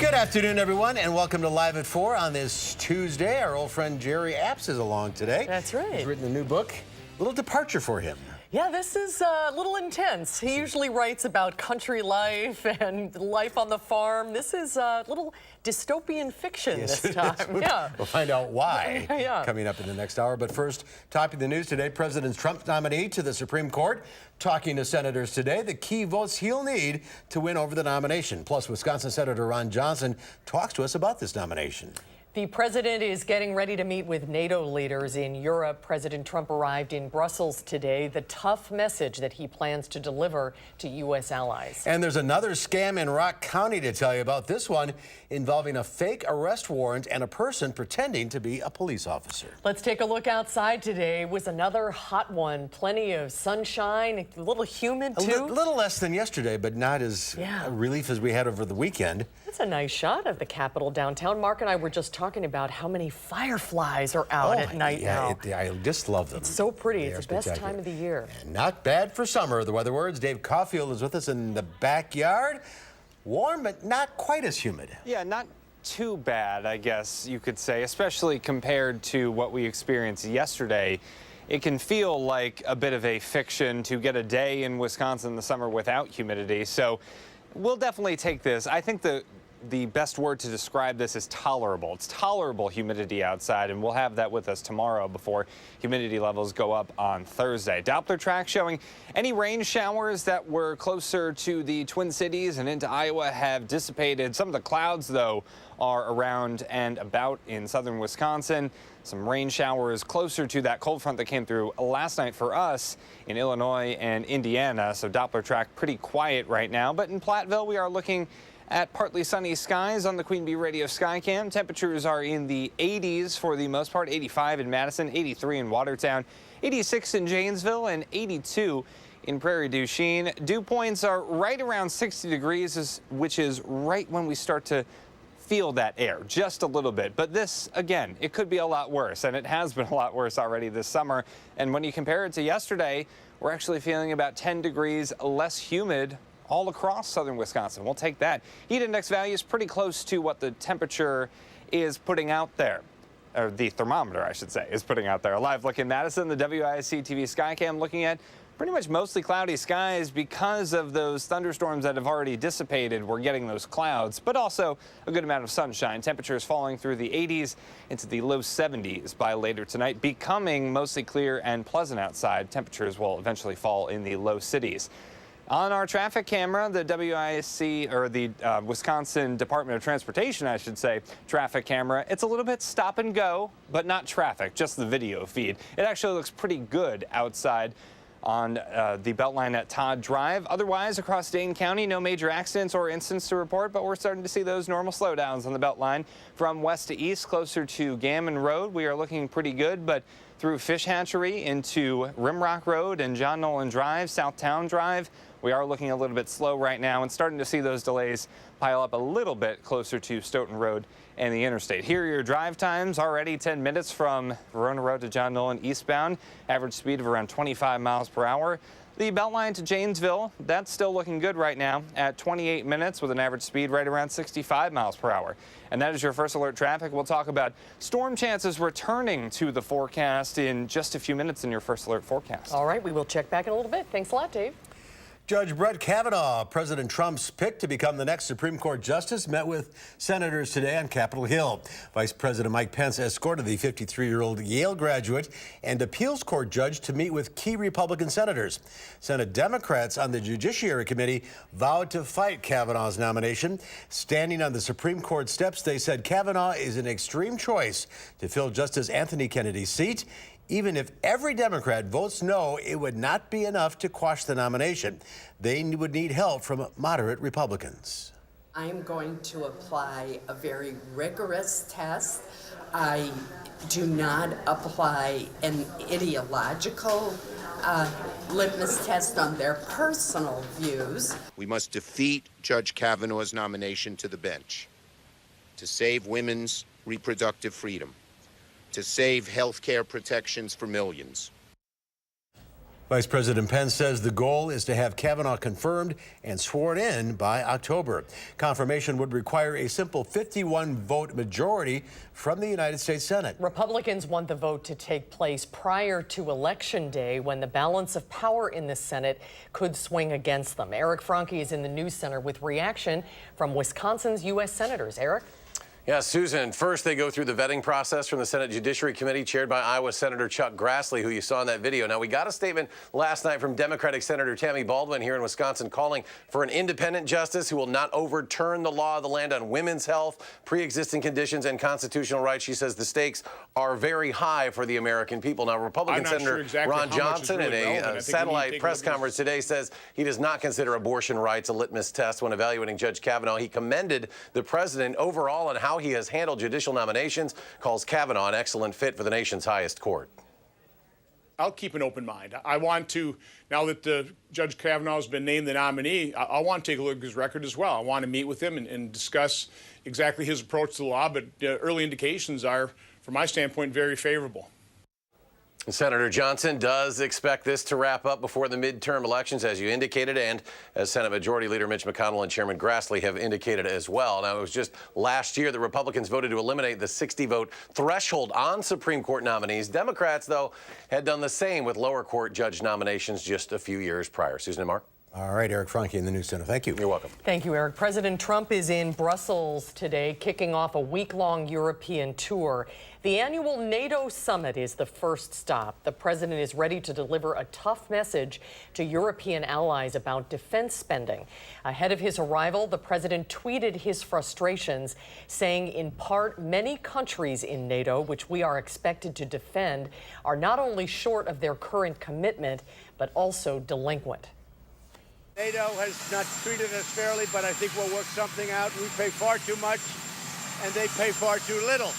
Good afternoon, everyone, and welcome to Live at 4 on this Tuesday. Our old friend Jerry Apps is along today. That's right. He's written a new book. A little departure for him. Yeah, this is a little intense. He usually writes about country life and life on the farm. This is a little dystopian fiction this time. Yeah. We'll find out why Yeah. coming up in the next hour. But first, topping the news today, President Trump's nominee to the Supreme Court talking to senators today, the key votes he'll need to win over the nomination. Plus, Wisconsin Senator Ron Johnson talks to us about this nomination. The president is getting ready to meet with NATO leaders in Europe. President Trump arrived in Brussels today. The tough message that he plans to deliver to U.S. allies. And there's another scam in Rock County to tell you about. This one involving a fake arrest warrant and a person pretending to be a police officer. Let's take a look outside today. It was another hot one. Plenty of sunshine, a little humid too. A little less than yesterday, but not as relief as we had over the weekend. That's a nice shot of the Capitol downtown. Mark and I were just talking about how many fireflies are out at night now. I just love them. It's so pretty. It's the best time of the year. And not bad for summer. The weather words. Dave Caulfield is with us in the backyard. Warm, but not quite as humid. Yeah, not too bad, I guess you could say, especially compared to what we experienced yesterday. It can feel like a bit of a fiction to get a day in Wisconsin in the summer without humidity. So we'll definitely take this. I think the best word to describe this is tolerable. It's tolerable humidity outside, and we'll have that with us tomorrow before humidity levels go up on Thursday. Doppler track showing any rain showers that were closer to the Twin Cities and into Iowa have dissipated. Some of the clouds, though, are around and about in southern Wisconsin. Some rain showers closer to that cold front that came through last night for us in Illinois and Indiana. So Doppler track pretty quiet right now. But in Platteville, we are looking at partly sunny skies on the Queen Bee Radio Skycam. Temperatures are in the 80s for the most part, 85 in Madison, 83 in Watertown, 86 in Janesville, and 82 in Prairie du Chien. Dew points are right around 60 degrees, which is right when we start to feel that air just a little bit. But this, again, it could be a lot worse, and it has been a lot worse already this summer. And when you compare it to yesterday, we're actually feeling about 10 degrees less humid all across southern Wisconsin. We'll take that. Heat index value is pretty close to what the temperature is putting out there, or the thermometer, I should say, is putting out there. A live look in Madison, the WISC-TV Skycam looking at pretty much mostly cloudy skies because of those thunderstorms that have already dissipated. We're getting those clouds, but also a good amount of sunshine. Temperatures falling through the 80s into the low 70s by later tonight, becoming mostly clear and pleasant outside. Temperatures will eventually fall in the low cities. On our traffic camera, the WISC, or the Wisconsin Department of Transportation, I should say, traffic camera, it's a little bit stop and go, but not traffic, just the video feed. It actually looks pretty good outside on the Beltline at Todd Drive. Otherwise, across Dane County, no major accidents or incidents to report, but we're starting to see those normal slowdowns on the Beltline. From west to east, closer to Gammon Road, we are looking pretty good, but through Fish Hatchery into Rimrock Road and John Nolan Drive, Southtown Drive, we are looking a little bit slow right now and starting to see those delays pile up a little bit closer to Stoughton Road and the interstate. Here are your drive times, already 10 minutes from Verona Road to John Nolan eastbound, average speed of around 25 miles per hour. The Beltline to Janesville, that's still looking good right now at 28 minutes with an average speed right around 65 miles per hour. And that is your first alert traffic. We'll talk about storm chances returning to the forecast in just a few minutes in your first alert forecast. All right, we will check back in a little bit. Thanks a lot, Dave. Judge Brett Kavanaugh, President Trump's pick to become the next Supreme Court justice, met with senators today on Capitol Hill. Vice President Mike Pence escorted the 53-year-old Yale graduate and appeals court judge to meet with key Republican senators. Senate Democrats on the Judiciary Committee vowed to fight Kavanaugh's nomination. Standing on the Supreme Court steps, they said Kavanaugh is an extreme choice to fill Justice Anthony Kennedy's seat. Even if every Democrat votes no, it would not be enough to quash the nomination. They would need help from moderate Republicans. I'm going to apply a very rigorous test. I do not apply an ideological litmus test on their personal views. We must defeat Judge Kavanaugh's nomination to the bench to save women's reproductive freedom, to save health care protections for millions. Vice President Pence says the goal is to have Kavanaugh confirmed and sworn in by October. Confirmation would require a simple 51-vote majority from the United States Senate. Republicans want the vote to take place prior to Election Day, when the balance of power in the Senate could swing against them. Eric Franke is in the News Center with reaction from Wisconsin's U.S. senators. Eric? Yeah, Susan, first they go through the vetting process from the Senate Judiciary Committee chaired by Iowa Senator Chuck Grassley, who you saw in that video. Now, we got a statement last night from Democratic Senator Tammy Baldwin here in Wisconsin calling for an independent justice who will not overturn the law of the land on women's health, pre-existing conditions, and constitutional rights. She says the stakes are very high for the American people. Now, Republican Senator Ron Johnson in a satellite press conference today says he does not consider abortion rights a litmus test when evaluating Judge Kavanaugh. He commended the president overall on how he has handled judicial nominations, calls Kavanaugh an excellent fit for the nation's highest court. I'll keep an open mind. I want to, now that Judge Kavanaugh has been named the nominee, I want to take a look at his record as well. I want to meet with him and discuss exactly his approach to the law, but early indications are, from my standpoint, very favorable. Senator Johnson does expect this to wrap up before the midterm elections, as you indicated, and as Senate Majority Leader Mitch McConnell and Chairman Grassley have indicated as well. Now, it was just last year that Republicans voted to eliminate the 60-vote threshold on Supreme Court nominees. Democrats, though, had done the same with lower court judge nominations just a few years prior. Susan and Mark? All right, Eric Franke in the News Center. Thank you. You're welcome. Thank you, Eric. President Trump is in Brussels today, kicking off a week-long European tour. The annual NATO summit is the first stop. The president is ready to deliver a tough message to European allies about defense spending. Ahead of his arrival, the president tweeted his frustrations, saying, in part, many countries in NATO, which we are expected to defend, are not only short of their current commitment, but also delinquent. NATO has not treated us fairly, but I think we'll work something out. We pay far too much, and they pay far too little.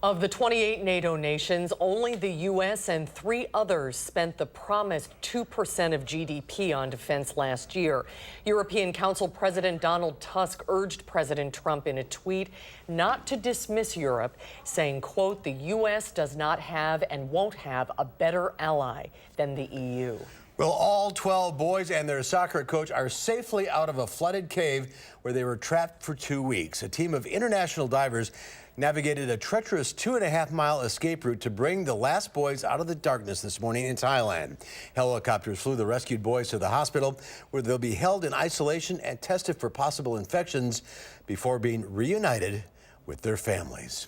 Of the 28 NATO nations, only the U.S. and 3 others spent the promised 2% of GDP on defense last year. European Council President Donald Tusk urged President Trump in a tweet not to dismiss Europe, saying, quote, the U.S. does not have and won't have a better ally than the EU. Well, all 12 boys and their soccer coach are safely out of a flooded cave where they were trapped for 2 weeks. A team of international divers navigated a treacherous 2.5-mile escape route to bring the last boys out of the darkness this morning in Thailand. Helicopters flew the rescued boys to the hospital, where they'll be held in isolation and tested for possible infections before being reunited with their families.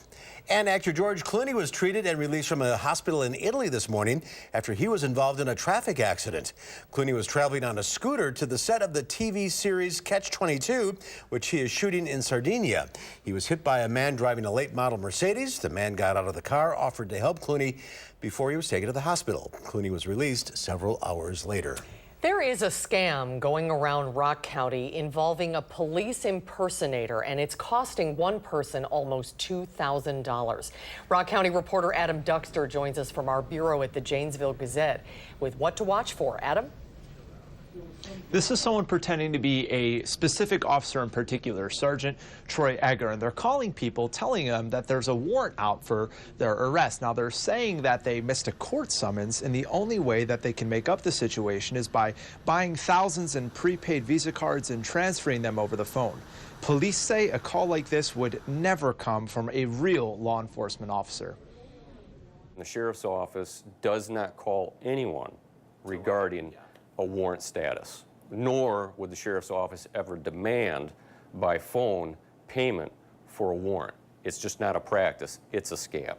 And actor George Clooney was treated and released from a hospital in Italy this morning after he was involved in a traffic accident. Clooney was traveling on a scooter to the set of the TV series Catch-22, which he is shooting in Sardinia. He was hit by a man driving a late model Mercedes. The man got out of the car, offered to help Clooney before he was taken to the hospital. Clooney was released several hours later. There is a scam going around Rock County involving a police impersonator, and it's costing one person almost $2,000. Rock County reporter Adam Duxter joins us from our bureau at the Janesville Gazette with what to watch for. Adam? This is someone pretending to be a specific officer in particular, Sergeant Troy Egger, and they're calling people, telling them that there's a warrant out for their arrest. Now, they're saying that they missed a court summons, and the only way that they can make up the situation is by buying thousands in prepaid Visa cards and transferring them over the phone. Police say a call like this would never come from a real law enforcement officer. The sheriff's office does not call anyone regarding a warrant status, nor would the sheriff's office ever demand by phone payment for a warrant. It's just not a practice, it's a scam.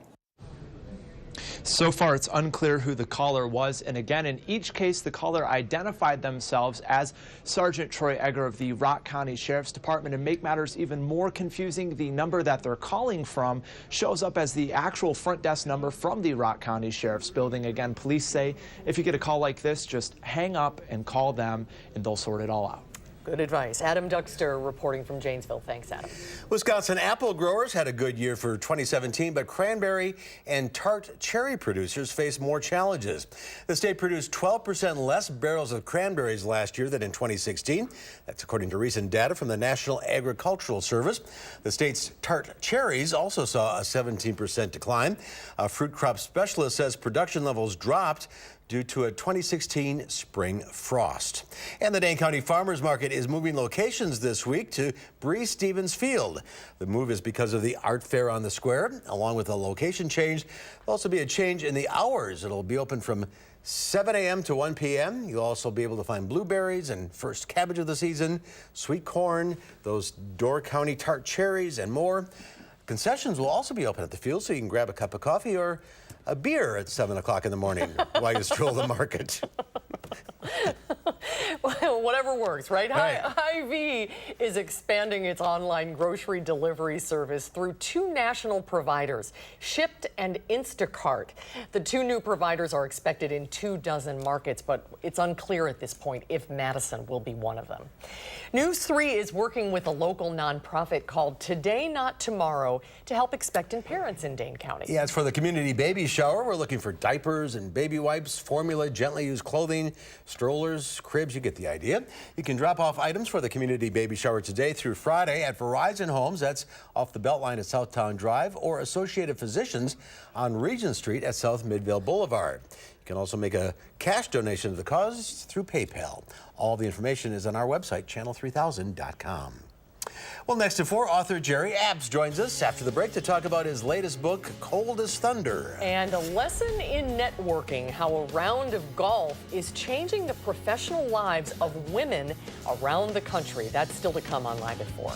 So far, it's unclear who the caller was, and again, in each case, the caller identified themselves as Sergeant Troy Egger of the Rock County Sheriff's Department. And make matters even more confusing, the number that they're calling from shows up as the actual front desk number from the Rock County Sheriff's Building. Again, police say if you get a call like this, just hang up and call them, and they'll sort it all out. Good advice. Adam Duxter reporting from Janesville. Thanks, Adam. Wisconsin apple growers had a good year for 2017, but cranberry and tart cherry producers face more challenges. The state produced 12% less barrels of cranberries last year than in 2016. That's according to recent data from the National Agricultural Service. The state's tart cherries also saw a 17% decline. A fruit crop specialist says production levels dropped due to a 2016 spring frost. And the Dane County Farmers Market is moving locations this week to Bree Stevens Field. The move is because of the art fair on the square. Along with a location change, there'll also be a change in the hours. It'll be open from 7 a.m. to 1 p.m. You'll also be able to find blueberries and first cabbage of the season, sweet corn, those Door County tart cherries, and more. Concessions will also be open at the field, so you can grab a cup of coffee or a beer at 7 o'clock in the morning while you stroll the market. Well, whatever works, right? Right. Hy-Vee is expanding its online grocery delivery service through 2 national providers, Shipt and Instacart. The 2 new providers are expected in 24 markets, but it's unclear at this point if Madison will be one of them. News 3 is working with a local nonprofit called Today Not Tomorrow to help expectant parents in Dane County. Yeah, it's for the community baby shower. We're looking for diapers and baby wipes, formula, gently used clothing, strollers, cribs. You get the idea. You can drop off items for the community baby shower today through Friday at Verizon Homes. That's off the Beltline at Southtown Drive, or Associated Physicians on Regent Street at South Midvale Boulevard. You can also make a cash donation to the cause through PayPal. All the information is on our website, channel3000.com. Well, next at 4, author Jerry Abs joins us after the break to talk about his latest book, Cold as Thunder. And a lesson in networking, how a round of golf is changing the professional lives of women around the country. That's still to come on Live at 4.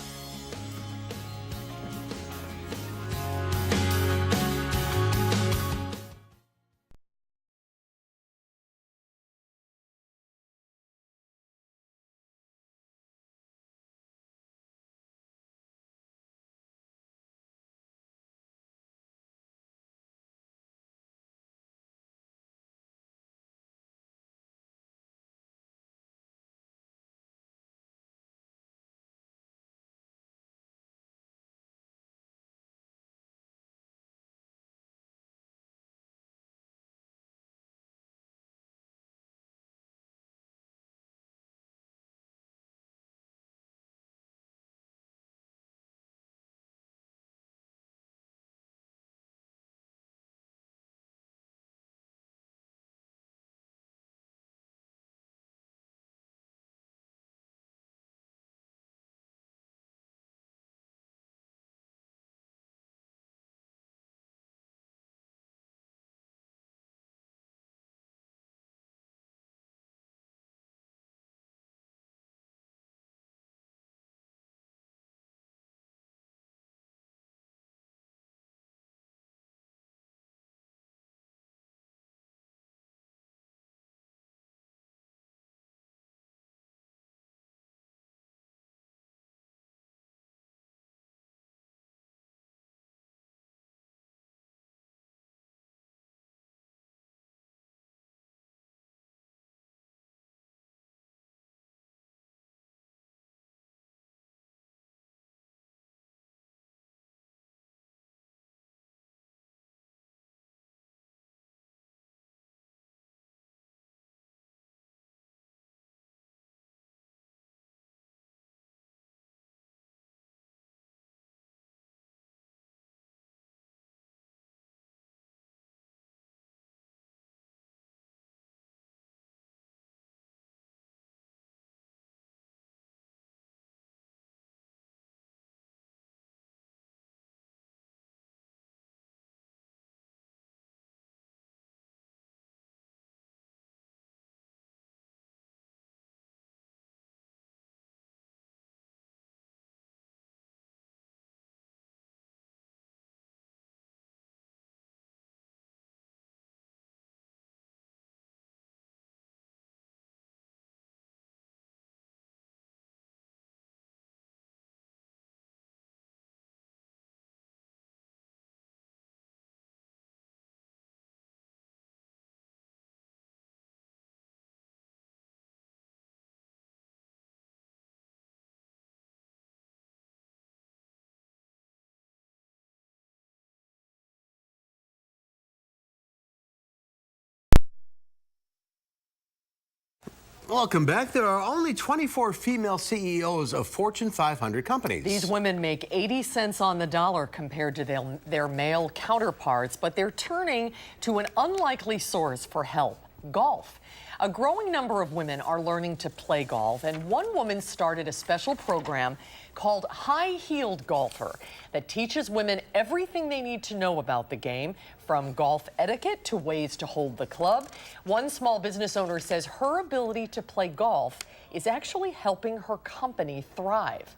Welcome back. There are only 24 female CEOs of Fortune 500 companies. These women make 80 cents on the dollar compared to their male counterparts, but they're turning to an unlikely source for help. golf. A growing number of women are learning to play golf, and one woman started a special program called High-Heeled Golfer that teaches women everything they need to know about the game, from golf etiquette to ways to hold the club. One small business owner says her ability to play golf is actually helping her company thrive.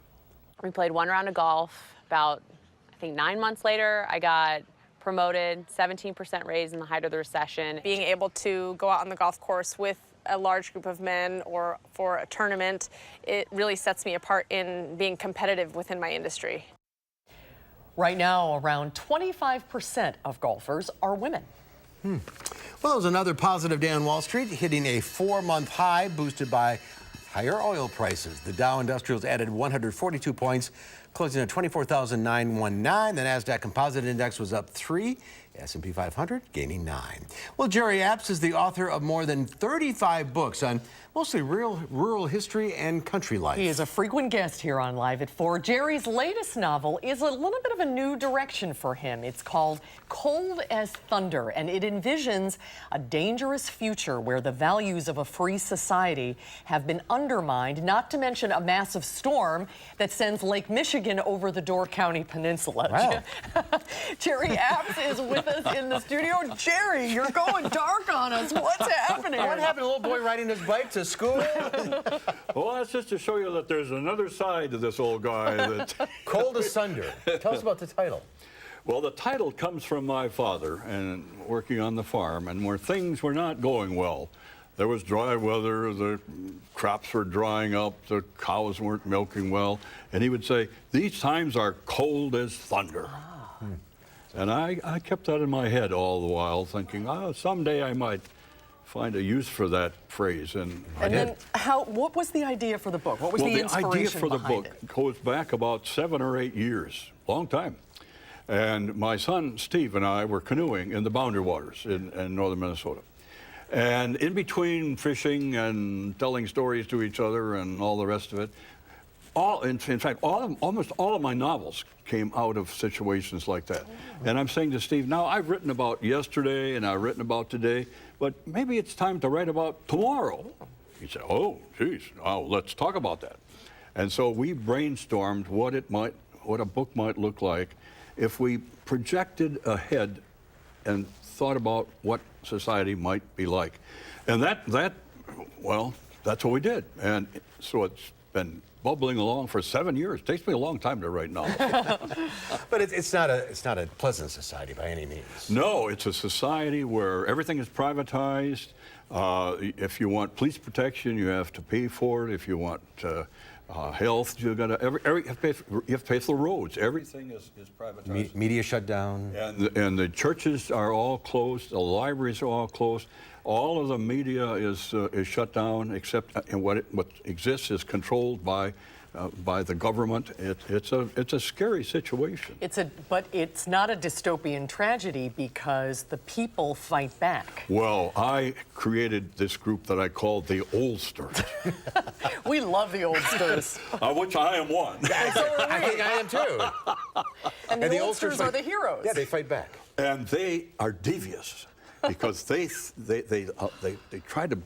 We played one round of golf. About, I think, 9 months later, I got promoted, 17% raise in the height of the recession. Being able to go out on the golf course with a large group of men or for a tournament, it really sets me apart in being competitive within my industry. Right now, around 25% of golfers are women. Well, it was another positive day on Wall Street, hitting a 4-month high boosted by higher oil prices. The Dow Industrials added 142 points, closing at 24,919. The NASDAQ Composite Index was up 3. S&P 500 gaining 9. Well, Jerry Apps is the author of more than 35 books on mostly rural history and country life. He is a frequent guest here on Live at 4. Jerry's latest novel is a little bit of a new direction for him. It's called Cold as Thunder, and it envisions a dangerous future where the values of a free society have been undermined, not to mention a massive storm that sends Lake Michigan over the Door County Peninsula. Wow. Jerry Apps is with us in the studio. Jerry, you're going dark on us. What's happening? What happened to a little boy riding his bike to school? Well, that's just to show you that there's another side to this old guy. That Cold as Thunder. Tell us about the title. Well, the title comes from my father and working on the farm, and where things were not going well. There was dry weather, the crops were drying up, the cows weren't milking well, and he would say, "These times are cold as thunder." And I kept that in my head all the while, thinking, oh, someday I might find a use for that phrase. And then what was the idea for the book? What was the inspiration the idea for the behind book it? goes back about 7 or 8 years, long time. And my son, Steve, and I were canoeing in the Boundary Waters in northern Minnesota. And in between fishing and telling stories to each other and all the rest of it, in fact, almost all of my novels came out of situations like that. And I'm saying to Steve, now I've written about yesterday and I've written about today, but maybe it's time to write about tomorrow. He said, oh, geez, let's talk about that. And so we brainstormed what a book might look like if we projected ahead and thought about what society might be like. And well, that's what we did. And so it's been bubbling along for 7 years. It takes me a long time to write novels. But it's not a pleasant society by any means. No, it's a society where everything is privatized. If you want police protection, you have to pay for it. If you want health, you have to pay for the roads. Everything is privatized. Media shut down. And the churches are all closed. The libraries are all closed. All of the media is shut down, except what exists is controlled by the government. It's a scary situation. But it's not a dystopian tragedy because the people fight back. Well, I created this group that I called the Oldsters. We love the Oldsters. Which I am one. I think I am too. And the Oldsters are the heroes. Yeah, they fight back. And they are devious because they try to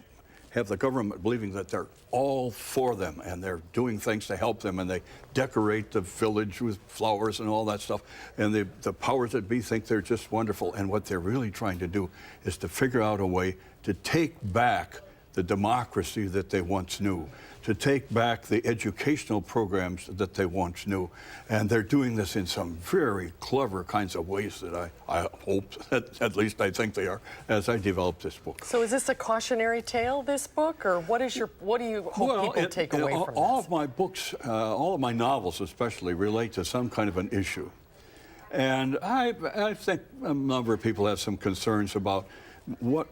have the government believing that they're all for them and they're doing things to help them, and they decorate the village with flowers and all that stuff. And the powers that be think they're just wonderful. And what they're really trying to do is to figure out a way to take back the democracy that they once knew, to take back the educational programs that they once knew. And they're doing this in some very clever kinds of ways that I hope, at least I think they are, as I develop this book. So is this a cautionary tale, this book, or what do you hope people take away from all this? of my books, all of my novels especially, relate to some kind of an issue. And I think a number of people have some concerns about what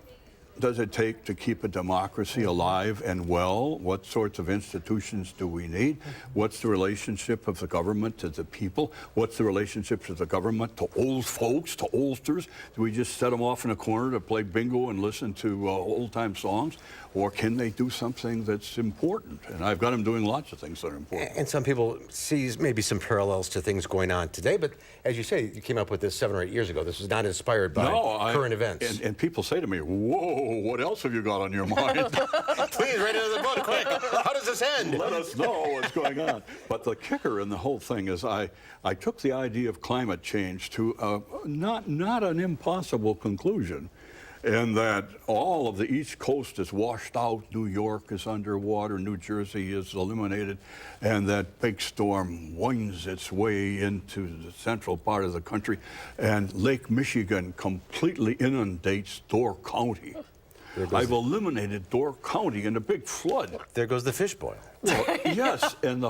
does it take to keep a democracy alive and well? What sorts of institutions do we need? What's the relationship of the government to the people? What's the relationship of the government to old folks, to oldsters? Do we just set them off in a corner to play bingo and listen to old-time songs? Or can they do something that's important? And I've got them doing lots of things that are important. And some people see maybe some parallels to things going on today, but as you say, you came up with this 7 or 8 years ago. This was not inspired by current events. And people say to me, whoa, what else have you got on your mind? Please, right into the boat, quick. How does this end? Let us know what's going on. But the kicker in the whole thing is I took the idea of climate change to not an impossible conclusion, in that all of the East Coast is washed out, New York is underwater, New Jersey is eliminated, and that big storm winds its way into the central part of the country, and Lake Michigan completely inundates Door County. I've eliminated Door County in a big flood. There goes the fish boil. Well, yes, and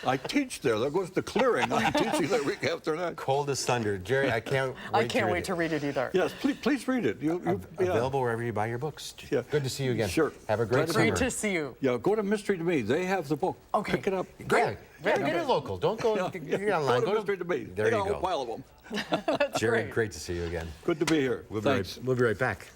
I teach there. There goes the clearing. I'm teaching that week after that. Cold as thunder. Jerry, I can't wait I can't wait to read it either. Yes, please read it. Available wherever you buy your books. Yeah. Good to see you again. Sure. Have a great summer. Great to see you. Yeah, go to Mystery to Me. They have the book. Okay. Pick it up. Great. Get it local. Don't go you're online. Go to Mystery to Me. There They you got a go. whole pile of them. That's Jerry, great. great to see you again. Good to be here. We'll Thanks. be right back.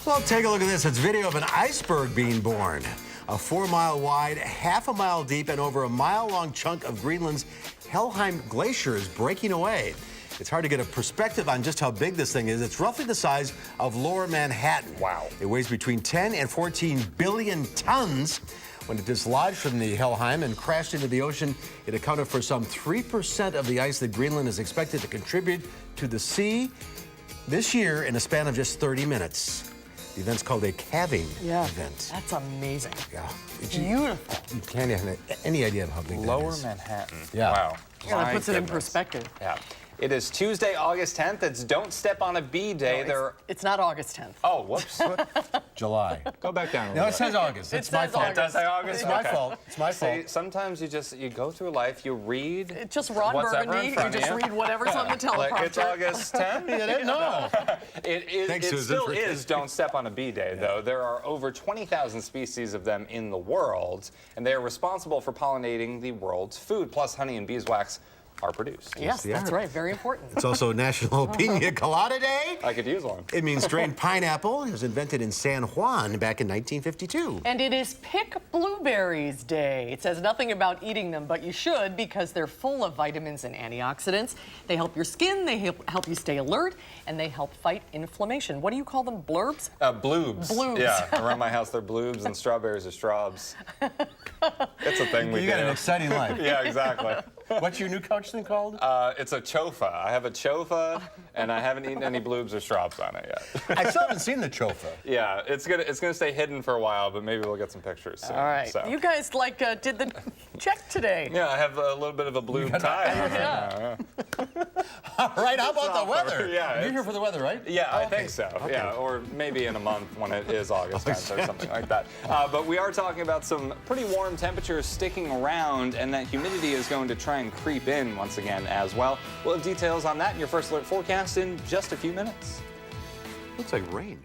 Well, take a look at this. It's video of an iceberg being born. A 4-mile wide, half a mile deep, and over a mile-long chunk of Greenland's Helheim Glacier is breaking away. It's hard to get a perspective on just how big this thing is. It's roughly the size of Lower Manhattan. Wow. It weighs between 10 and 14 billion tons. When it dislodged from the Helheim and crashed into the ocean, it accounted for some 3% of the ice that Greenland is expected to contribute to the sea this year in a span of just 30 minutes. The event's called a calving event. That's amazing. Yeah. It's beautiful. You can't have any idea of how big Lower that is. Manhattan. Yeah. Wow. Yeah, that My puts it in goodness. perspective. Yeah. It is Tuesday, August 10th. It's Don't Step on a Bee Day. No, it's not August 10th. Oh, whoops. July. Go back down a No, little it says August. It's my fault. It does say August? It's my Okay. fault. It's my fault. See, sometimes you go through life, you read It's just Ron what's ever Burgundy. in front You of just read whatever's on the teleprompter. Like, it's August 10th? No. It still is Don't Step on a Bee Day, though. There are over 20,000 species of them in the world, and they are responsible for pollinating the world's food. Plus, honey and beeswax are produced. Yes, that's right. Very important. It's also National Pina Colada Day. I could use one. It means strained pineapple. It was invented in San Juan back in 1952. And it is Pick Blueberries Day. It says nothing about eating them, but you should because they're full of vitamins and antioxidants. They help your skin, they help you stay alert, and they help fight inflammation. What do you call them, blurbs? Bloobs. Bloobs. Yeah, around my house they're bloobs and strawberries are straubs. It's a thing we do. You got an exciting life. Yeah, exactly. What's your new couch thing called? It's a chofa. I have a chofa, and I haven't eaten any bloobs or straubs on it yet. I still haven't seen the chofa. Yeah, it's gonna stay hidden for a while, but maybe we'll get some pictures soon. All right. So. You guys did the check today. Yeah, I have a little bit of a bloob tie on right now. All right, how about the weather? Yeah, You're here for the weather, right? Yeah, I think so. Okay. Yeah, or maybe in a month when it is August 10th or something like that. But we are talking about some pretty warm temperatures sticking around, and that humidity is going to try and creep in once again as well. We'll have details on that in your First Alert forecast in just a few minutes. Looks like rain.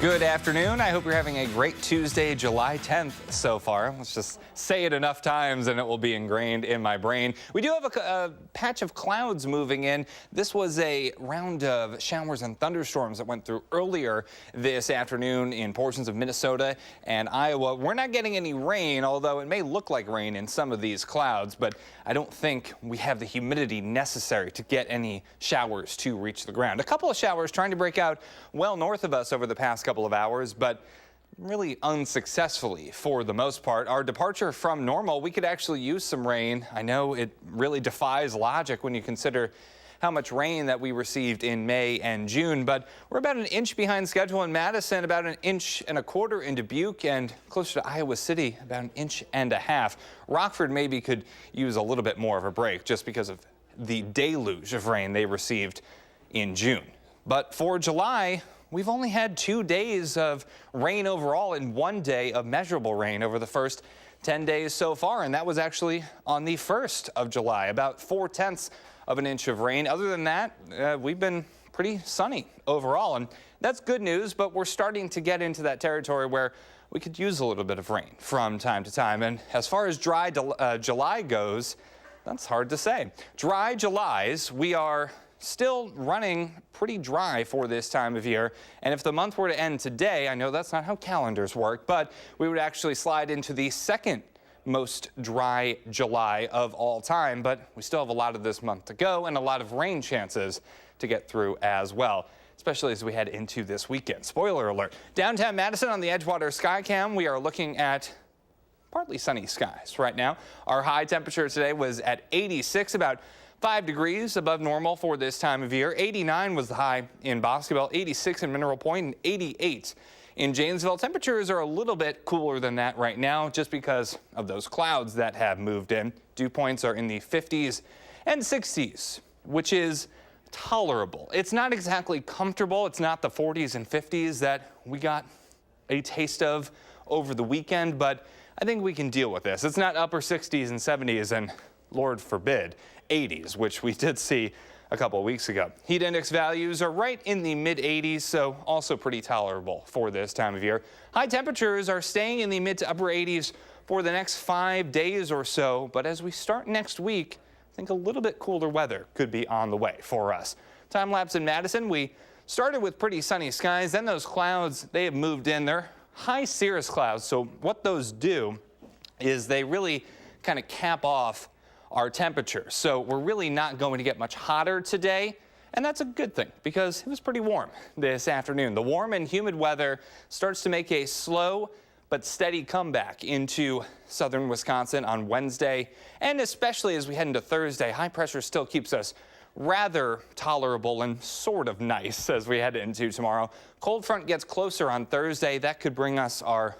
Good afternoon. I hope you're having a great Tuesday, July 10th so far. Let's just say it enough times and it will be ingrained in my brain. We do have a patch of clouds moving in. This was a round of showers and thunderstorms that went through earlier this afternoon in portions of Minnesota and Iowa. We're not getting any rain, although it may look like rain in some of these clouds, but I don't think we have the humidity necessary to get any showers to reach the ground. A couple of showers trying to break out well north of us over the past couple of hours, but really unsuccessfully for the most part. Our departure from normal, we could actually use some rain. I know it really defies logic when you consider how much rain that we received in May and June, but we're about an inch behind schedule in Madison, about an inch and a quarter in Dubuque, and closer to Iowa City, about an inch and a half. Rockford maybe could use a little bit more of a break just because of the deluge of rain they received in June. But for July, we've only had 2 days of rain overall and 1 day of measurable rain over the first 10 days so far, and that was actually on the 1st of July, about 4/10 of an inch of rain. Other than that, we've been pretty sunny overall, and that's good news, but we're starting to get into that territory where we could use a little bit of rain from time to time. And as far as dry July goes, that's hard to say. Dry Julys, we are still running pretty dry for this time of year. And if the month were to end today, I know that's not how calendars work, but we would actually slide into the second most dry July of all time. But we still have a lot of this month to go and a lot of rain chances to get through as well, especially as we head into this weekend. Spoiler alert. Downtown Madison on the Edgewater Skycam, we are looking at partly sunny skies right now. Our high temperature today was at 86, about 5 degrees above normal for this time of year. 89 was the high in Boscobel, 86 in Mineral Point, and 88 in Janesville. Temperatures are a little bit cooler than that right now just because of those clouds that have moved in. Dew points are in the 50s and 60s, which is tolerable. It's not exactly comfortable. It's not the 40s and 50s that we got a taste of over the weekend, but I think we can deal with this. It's not upper 60s and 70s and, Lord forbid, 80s, which we did see a couple of weeks ago. Heat index values are right in the mid 80s, so also pretty tolerable for this time of year. High temperatures are staying in the mid to upper 80s for the next 5 days or so, but as we start next week, I think a little bit cooler weather could be on the way for us. Time lapse in Madison, we started with pretty sunny skies, then those clouds, they have moved in. They're high cirrus clouds, so what those do is they really kind of cap off our temperature. So we're really not going to get much hotter today, and that's a good thing because it was pretty warm this afternoon. The warm and humid weather starts to make a slow but steady comeback into southern Wisconsin on Wednesday, and especially as we head into Thursday. High pressure still keeps us rather tolerable and sort of nice as we head into tomorrow. Cold front gets closer on Thursday. That could bring us our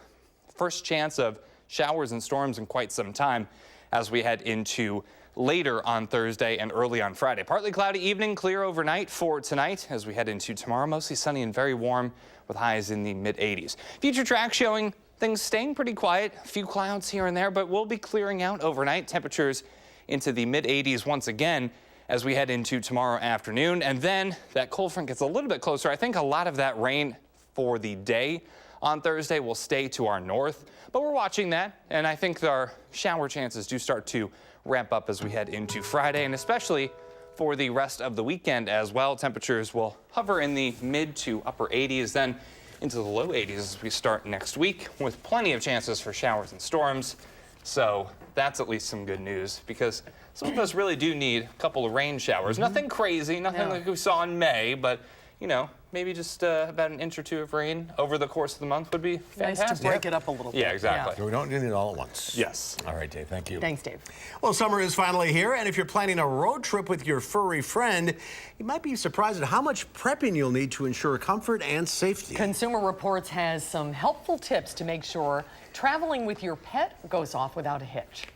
first chance of showers and storms in quite some time as we head into later on Thursday and early on Friday. Partly cloudy evening, clear overnight for tonight as we head into tomorrow. Mostly sunny and very warm with highs in the mid 80s. Future track showing things staying pretty quiet. A few clouds here and there, but we'll be clearing out overnight. Temperatures into the mid 80s once again as we head into tomorrow afternoon. And then that cold front gets a little bit closer. I think a lot of that rain for the day on Thursday will stay to our north, but we're watching that, and I think our shower chances do start to ramp up as we head into Friday, and especially for the rest of the weekend as well. Temperatures will hover in the mid to upper 80s, then into the low 80s as we start next week with plenty of chances for showers and storms. So that's at least some good news because some of us really do need a couple of rain showers. Nothing crazy, nothing like we saw in May, but you know, maybe just about an inch or two of rain over the course of the month would be fantastic. Nice to break it up a little bit. Yeah, exactly. So we don't need it all at once. Yes. All right, Dave, thank you. Thanks, Dave. Well, summer is finally here, and if you're planning a road trip with your furry friend, you might be surprised at how much prepping you'll need to ensure comfort and safety. Consumer Reports has some helpful tips to make sure traveling with your pet goes off without a hitch.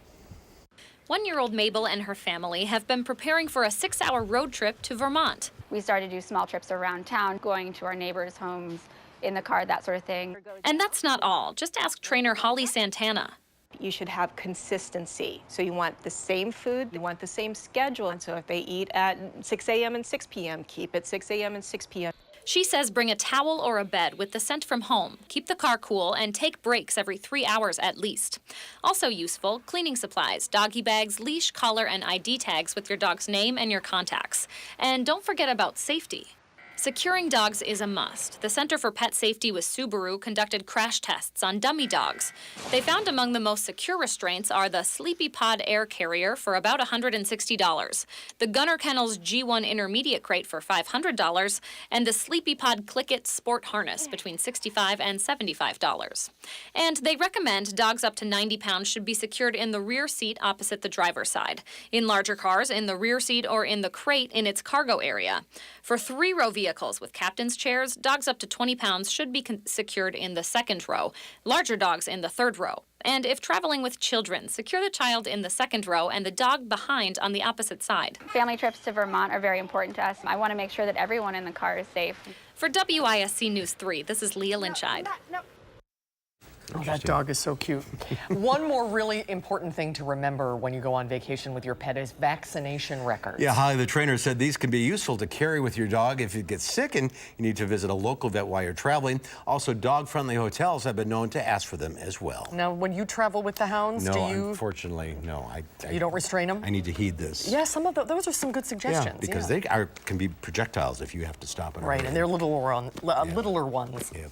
1-year-old Mabel and her family have been preparing for a 6-hour road trip to Vermont. We started to do small trips around town, going to our neighbors' homes, in the car, that sort of thing. And that's not all. Just ask trainer Holly Santana. You should have consistency. So you want the same food, you want the same schedule. And so if they eat at 6 a.m. and 6 p.m., keep it 6 a.m. and 6 p.m. She says bring a towel or a bed with the scent from home, keep the car cool, and take breaks every 3 hours at least. Also useful, cleaning supplies, doggy bags, leash, collar, and ID tags with your dog's name and your contacts. And don't forget about safety. Securing dogs is a must. The Center for Pet Safety with Subaru conducted crash tests on dummy dogs. They found among the most secure restraints are the Sleepy Pod Air Carrier for about $160, the Gunner Kennels G1 Intermediate Crate for $500, and the Sleepy Pod Click-It Sport Harness between $65 and $75. And they recommend dogs up to 90 pounds should be secured in the rear seat opposite the driver's side. In larger cars, in the rear seat or in the crate in its cargo area. For three-row vehicles with captain's chairs, dogs up to 20 pounds should be secured in the second row, larger dogs in the third row. And if traveling with children, secure the child in the second row and the dog behind on the opposite side. Family trips to Vermont are very important to us. I want to make sure that everyone in the car is safe. For WISC News 3, this is Leah Lynchide. Oh, that dog is so cute. One more really important thing to remember when you go on vacation with your pet is vaccination records. Yeah, Holly, the trainer, said these can be useful to carry with your dog if you get sick and you need to visit a local vet while you're traveling. Also, dog-friendly hotels have been known to ask for them as well. Now, when you travel with the hounds, No, do you... unfortunately, no. You don't restrain them? I need to heed this. Yeah, some of those are some good suggestions. Yeah, because they can be projectiles if you have to stop it. Right, and they're littler ones. Yeah.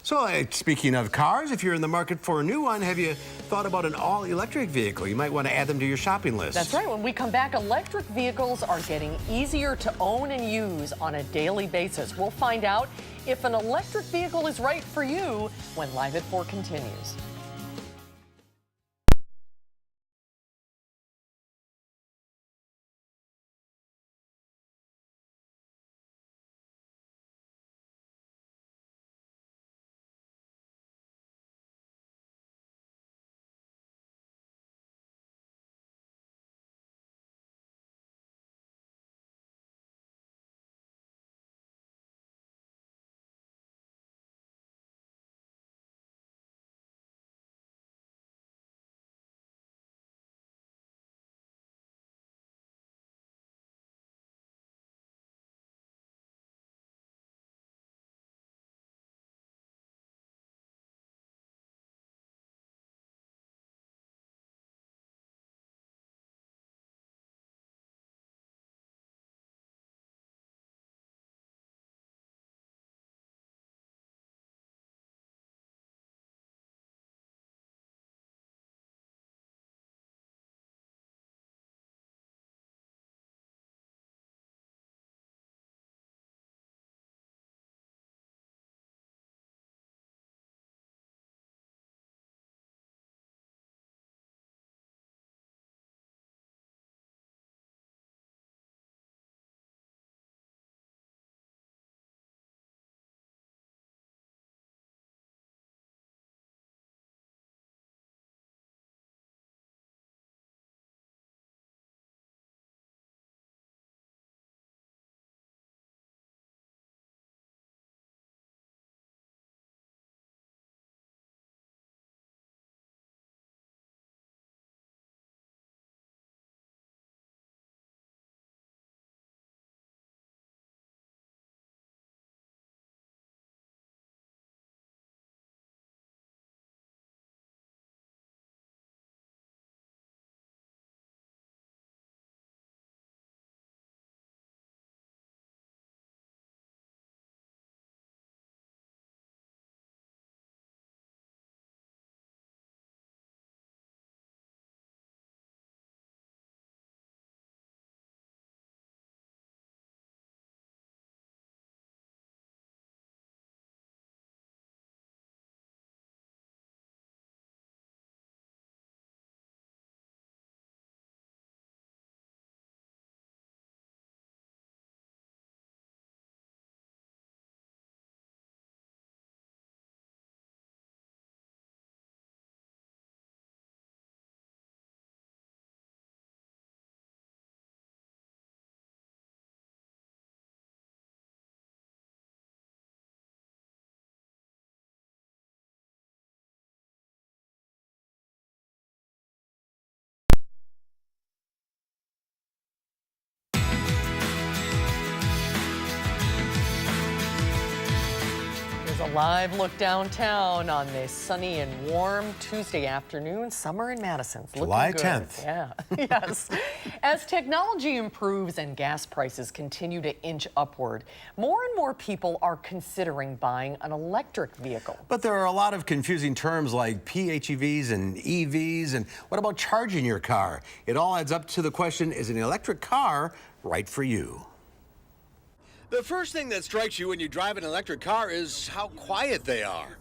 So, speaking of cars, if you're in the market for a new one, have you thought about an all-electric vehicle? You might want to add them to your shopping list. That's right. When we come back, electric vehicles are getting easier to own and use on a daily basis. We'll find out if an electric vehicle is right for you when Live at 4 continues. A live look downtown on this sunny and warm Tuesday afternoon. Summer in Madison. It's looking July good. 10th. Yeah, yes. As technology improves and gas prices continue to inch upward, more and more people are considering buying an electric vehicle. But there are a lot of confusing terms like PHEVs and EVs. And what about charging your car? It all adds up to the question, is an electric car right for you? The first thing that strikes you when you drive an electric car is how quiet they are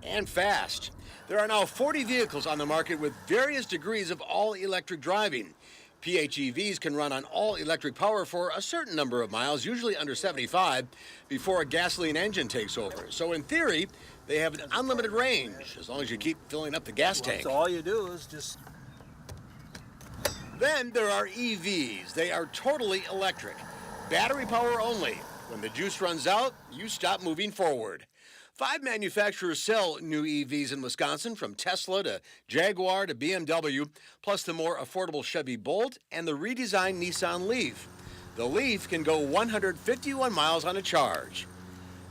and fast. There are now 40 vehicles on the market with various degrees of all-electric driving. PHEVs can run on all-electric power for a certain number of miles, usually under 75, before a gasoline engine takes over. So in theory, they have an unlimited range, as long as you keep filling up the gas tank. So all you do is just... Then there are EVs. They are totally electric. Battery power only. When the juice runs out, you stop moving forward. 5 manufacturers sell new EVs in Wisconsin, from Tesla to Jaguar to BMW, plus the more affordable Chevy Bolt and the redesigned Nissan Leaf. The Leaf can go 151 miles on a charge.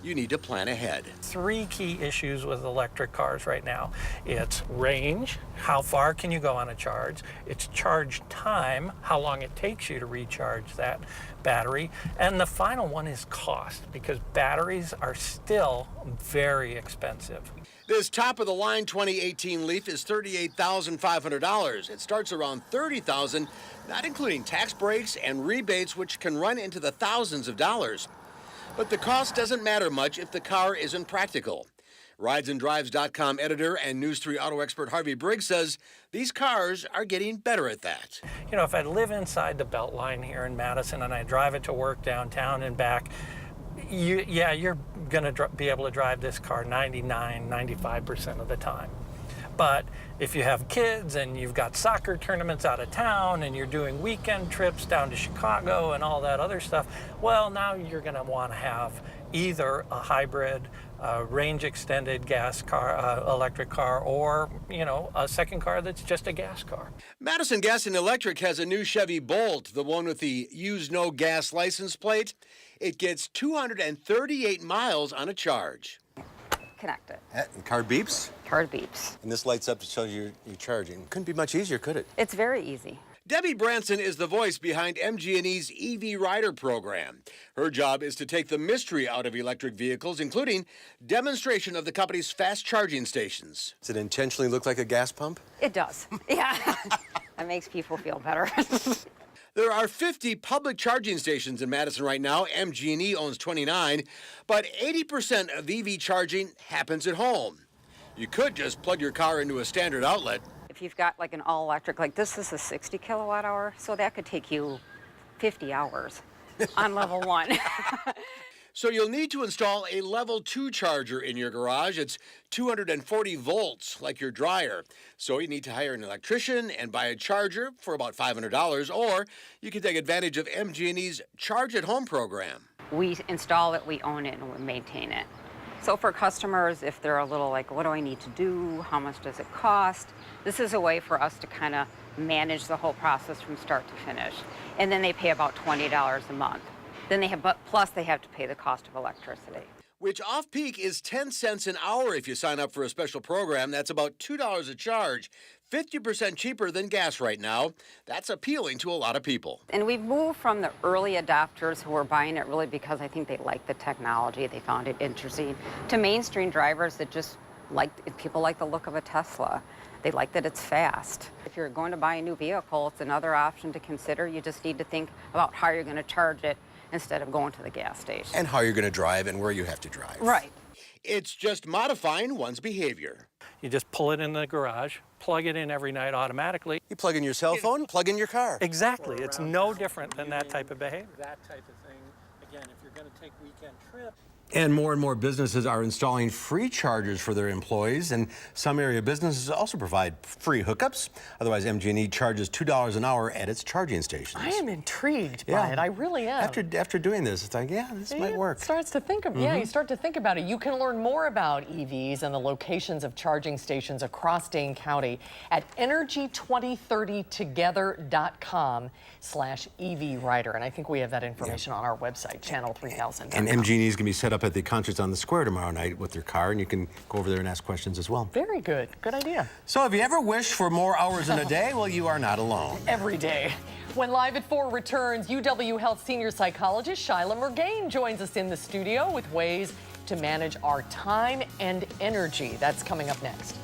You need to plan ahead. 3 key issues with electric cars right now. It's range, how far can you go on a charge? It's charge time, how long it takes you to recharge that battery. And the final one is cost, because batteries are still very expensive. This top-of-the-line 2018 Leaf is $38,500. It starts around $30,000, not including tax breaks and rebates, which can run into the thousands of dollars. But the cost doesn't matter much if the car isn't practical. RidesAndDrives.com editor and News 3 auto expert Harvey Briggs says these cars are getting better at that. You know, if I live inside the Beltline here in Madison and I drive it to work downtown and back, you're going to be able to drive this car 95% of the time. But if you have kids and you've got soccer tournaments out of town and you're doing weekend trips down to Chicago and all that other stuff, well, now you're going to want to have either a hybrid, range extended gas car, electric car, or, you know, a second car that's just a gas car. Madison Gas and Electric has a new Chevy Bolt, the one with the use no gas license plate. It gets 238 miles on a charge. Connect it. And car beeps? Car beeps. And this lights up to show you're charging. Couldn't be much easier, could it? It's very easy. Debbie Branson is the voice behind MG&E's EV Rider program. Her job is to take the mystery out of electric vehicles, including demonstration of the company's fast charging stations. Does it intentionally look like a gas pump? It does. Yeah. That makes people feel better. There are 50 public charging stations in Madison right now. MG&E owns 29, but 80% of EV charging happens at home. You could just plug your car into a standard outlet. If you've got like an all-electric, like this is a 60 kilowatt hour, so that could take you 50 hours on level 1. So you'll need to install a level 2 charger in your garage. It's 240 volts, like your dryer. So you need to hire an electrician and buy a charger for about $500, or you can take advantage of MG&E's Charge at Home program. We install it, we own it, and we maintain it. So for customers, if they're a little like, what do I need to do? How much does it cost? This is a way for us to kind of manage the whole process from start to finish. And then they pay about $20 a month. Then they have, plus they have to pay the cost of electricity. Which off-peak is 10 cents an hour if you sign up for a special program. That's about $2 a charge, 50% cheaper than gas right now. That's appealing to a lot of people. And we've moved from the early adopters who were buying it really because I think they liked the technology, they found it interesting, to mainstream drivers that just people like the look of a Tesla. They like that it's fast. If you're going to buy a new vehicle, it's another option to consider. You just need to think about how you're going to charge it instead of going to the gas station. And how you're going to drive and where you have to drive. Right. It's just modifying one's behavior. You just pull it in the garage, plug it in every night automatically. You plug in your cell phone, plug in your car. Exactly. It's no different than that type of behavior. That type of thing, again, if you're going to take weekend trips. And more businesses are installing free chargers for their employees, and some area businesses also provide free hookups. Otherwise, MG&E charges $2 an hour at its charging stations. I am intrigued by it. I really am. After doing this, it's like, yeah, this might work. Starts to think of, yeah, you start to think about it. You can learn more about EVs and the locations of charging stations across Dane County at energy2030together.com/EV Rider. And I think we have that information on our website, channel3. 3000. And MG&E is going to be set up at the Concerts on the Square tomorrow night with their car, and you can go over there and ask questions as well. Very good. Good idea. So have you ever wished for more hours in a day? Well, you are not alone. Every day. When Live at 4 returns, UW Health senior psychologist Shyla Murgain joins us in the studio with ways to manage our time and energy. That's coming up next.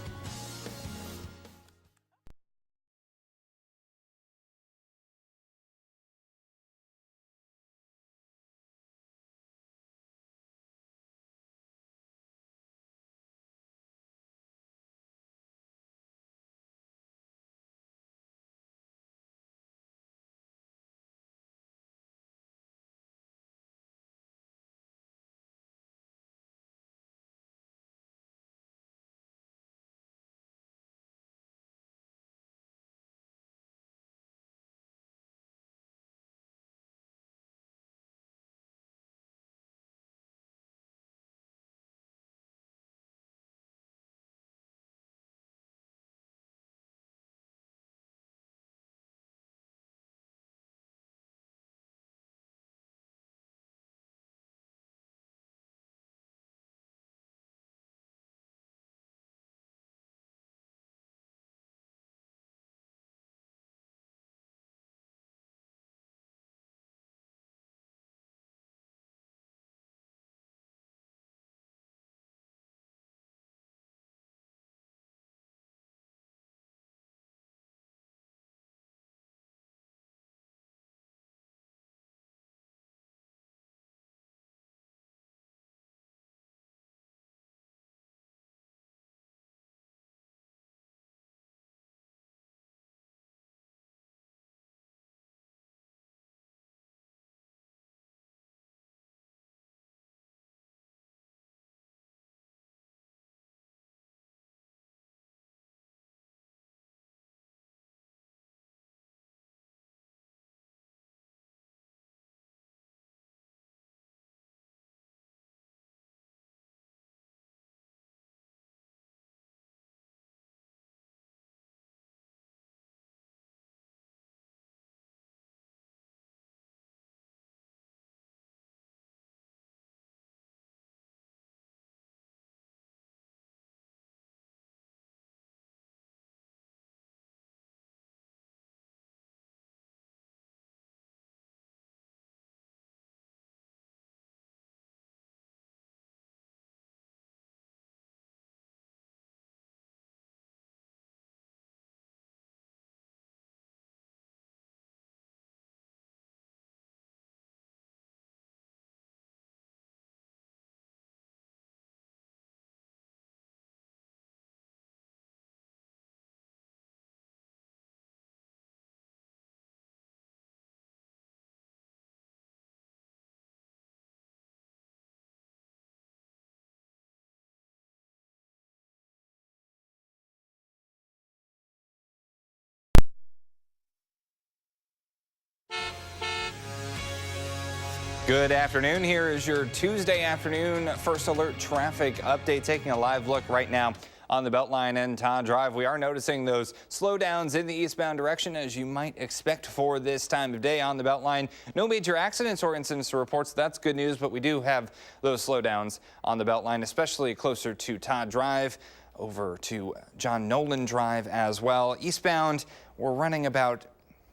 Good afternoon. Here is your Tuesday afternoon First Alert traffic update. Taking a live look right now on the Beltline and Todd Drive. We are noticing those slowdowns in the eastbound direction, as you might expect for this time of day on the Beltline. No major accidents or incidents to report, so that's good news, but we do have those slowdowns on the Beltline, especially closer to Todd Drive, over to John Nolan Drive as well. Eastbound, we're running about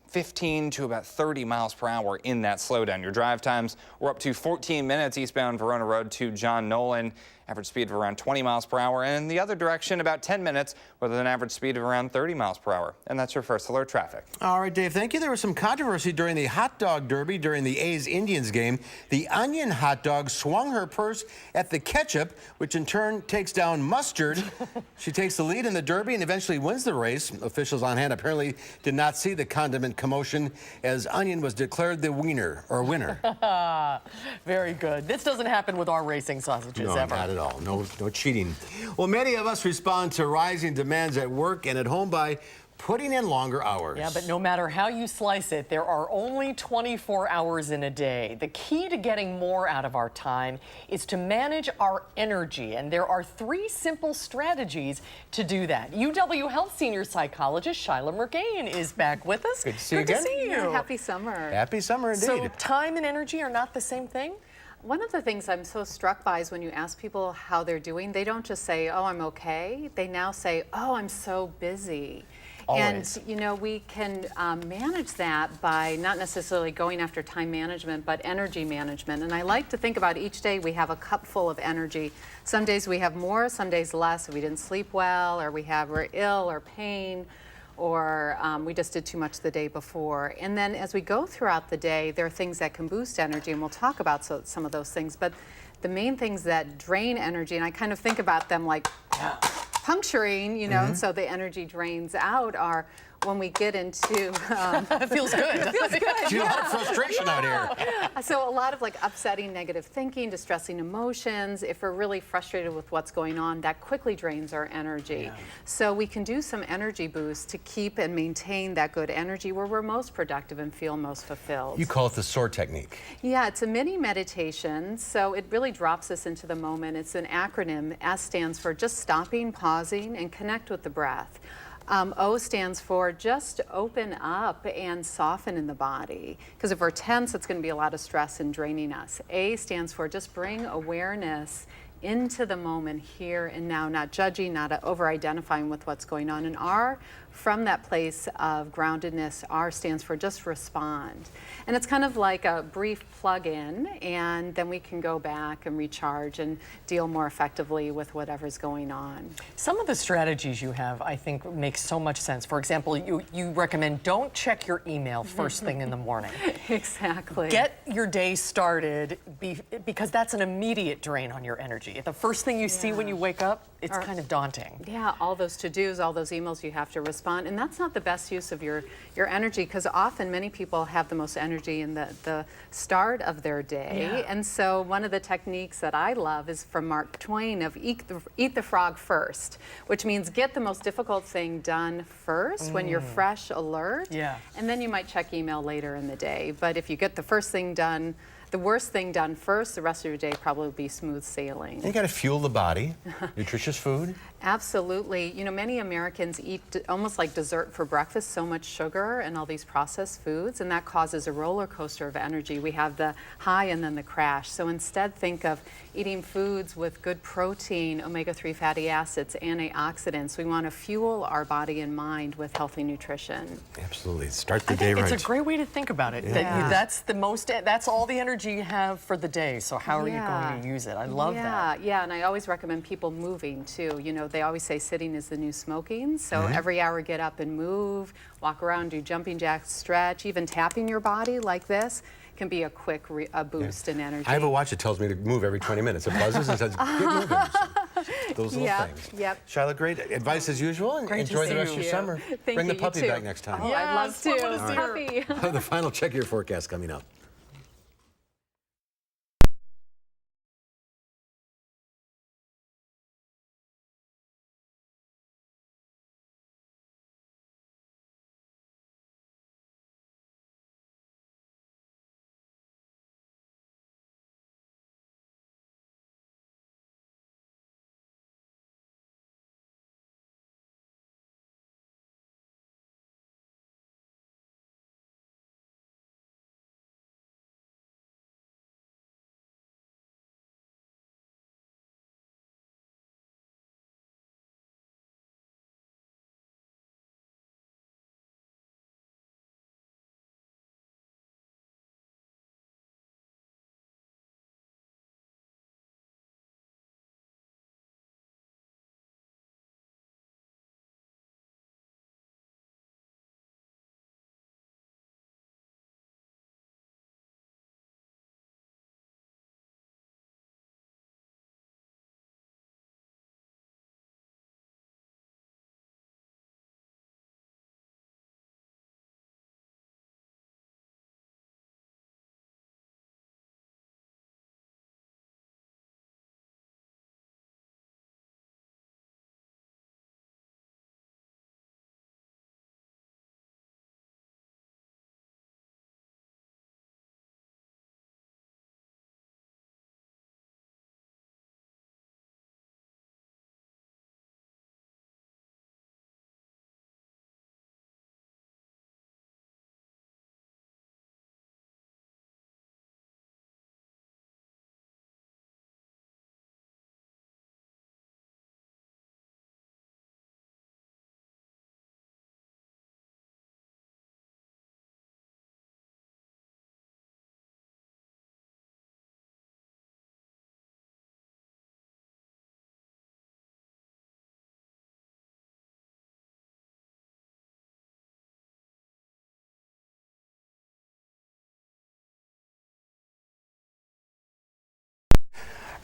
15 to about 30 miles per hour in that slowdown. Your drive times were up to 14 minutes eastbound Verona Road to John Nolan. Average speed of around 20 miles per hour. And in the other direction, about 10 minutes with an average speed of around 30 miles per hour. And that's your First Alert traffic. All right, Dave, thank you. There was some controversy during the hot dog derby during the A's-Indians game. The onion hot dog swung her purse at the ketchup, which in turn takes down mustard. She takes the lead in the derby and eventually wins the race. Officials on hand apparently did not see the condiment commotion as onion was declared the winner. Very good. This doesn't happen with our racing sausages ever. Not at all. No cheating. Well, many of us respond to rising demands at work and at home by putting in longer hours. Yeah, but no matter how you slice it, there are only 24 hours in a day. The key to getting more out of our time is to manage our energy, and there are 3 simple strategies to do that. UW Health senior psychologist Shyla Murgain is back with us. Good to see you again. Good to see you. Happy summer. Happy summer indeed. So time and energy are not the same thing? One of the things I'm so struck by is when you ask people how they're doing, they don't just say, oh, I'm okay. They now say, oh, I'm so busy. Always. And, you know, we can manage that by not necessarily going after time management, but energy management. And I like to think about each day we have a cup full of energy. Some days we have more, some days less. If we didn't sleep well, or we're ill or pain, or we just did too much the day before. And then as we go throughout the day, there are things that can boost energy, and we'll talk about some of those things. But the main things that drain energy, and I kind of think about them like puncturing, you know, and so the energy drains out, are when we get into it feels good. It feels good. You have frustration out here. So a lot of like upsetting negative thinking, distressing emotions. If we're really frustrated with what's going on, that quickly drains our energy. So we can do some energy boosts to keep and maintain that good energy where we're most productive and feel most fulfilled. You call it the SOAR technique. Yeah, it's a mini meditation, so it really drops us into the moment. It's an acronym. S stands for just stopping, pausing, and connect with the breath. O stands for just open up and soften in the body. Because if we're tense, it's going to be a lot of stress and draining us. A stands for just bring awareness into the moment here and now, not judging, not over-identifying with what's going on. And R, from that place of groundedness, R stands for just respond. And it's kind of like a brief plug-in, and then we can go back and recharge and deal more effectively with whatever's going on. Some of the strategies you have, I think, make so much sense. For example, you recommend don't check your email first thing in the morning. Exactly. Get your day started because that's an immediate drain on your energy. The first thing you see when you wake up, it's kind of daunting. Yeah, all those to-dos, all those emails you have to respond, and that's not the best use of your energy, because often many people have the most energy in the start of their day. And so one of the techniques that I love is from Mark Twain of eat the frog first, which means get the most difficult thing done first when you're fresh, alert, and then you might check email later in the day. But if you get the first thing done, the worst thing done first, the rest of your day probably will be smooth sailing. You got to fuel the body, nutritious food. Absolutely. You know, many Americans eat almost like dessert for breakfast, so much sugar and all these processed foods, and that causes a roller coaster of energy. We have the high and then the crash. So instead, think of eating foods with good protein, omega-3 fatty acids, antioxidants. We want to fuel our body and mind with healthy nutrition. Absolutely. Start the day right. It's a great way to think about it. That's all the energy you have for the day. So how are you going to use it? I love that. Yeah, and I always recommend people moving too. You know, they always say sitting is the new smoking. So every hour get up and move, walk around, do jumping jacks, stretch, even tapping your body like this can be a quick boost in energy. I have a watch that tells me to move every 20 minutes. It buzzes and says, get moving. So those little things. Charlotte, great advice as usual, and enjoy the rest of your summer. Bring the puppy back next time. Oh, I'd love to. Puppy. The final check of your forecast coming up.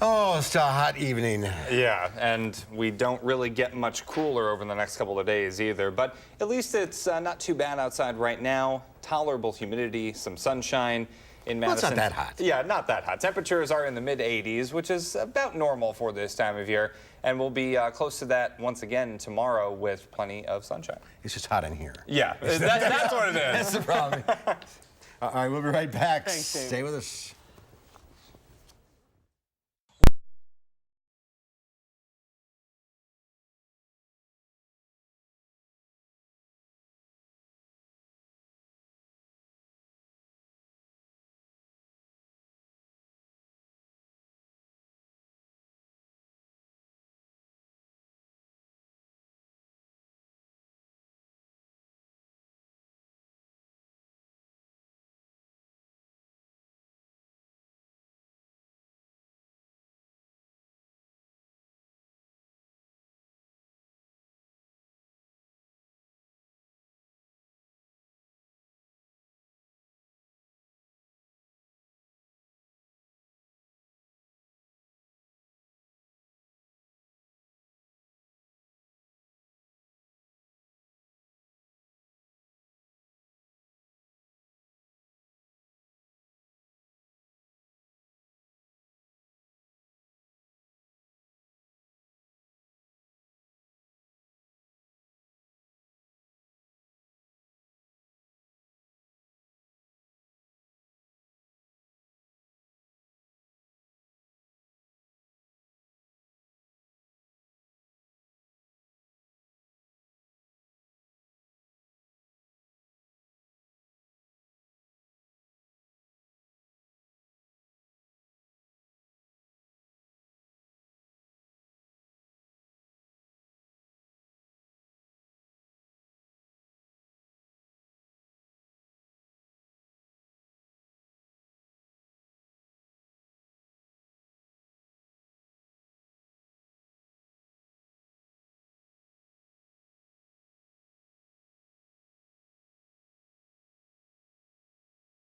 Oh, still a hot evening. Yeah, and we don't really get much cooler over the next couple of days either, but at least it's not too bad outside right now. Tolerable humidity, some sunshine in Madison. Well, it's not that hot. Yeah, not that hot. Temperatures are in the mid-80s, which is about normal for this time of year, and we'll be close to that once again tomorrow with plenty of sunshine. It's just hot in here. Yeah, that's what it is. That's the problem. All right, we'll be right back. Thanks, Dave. Stay with us.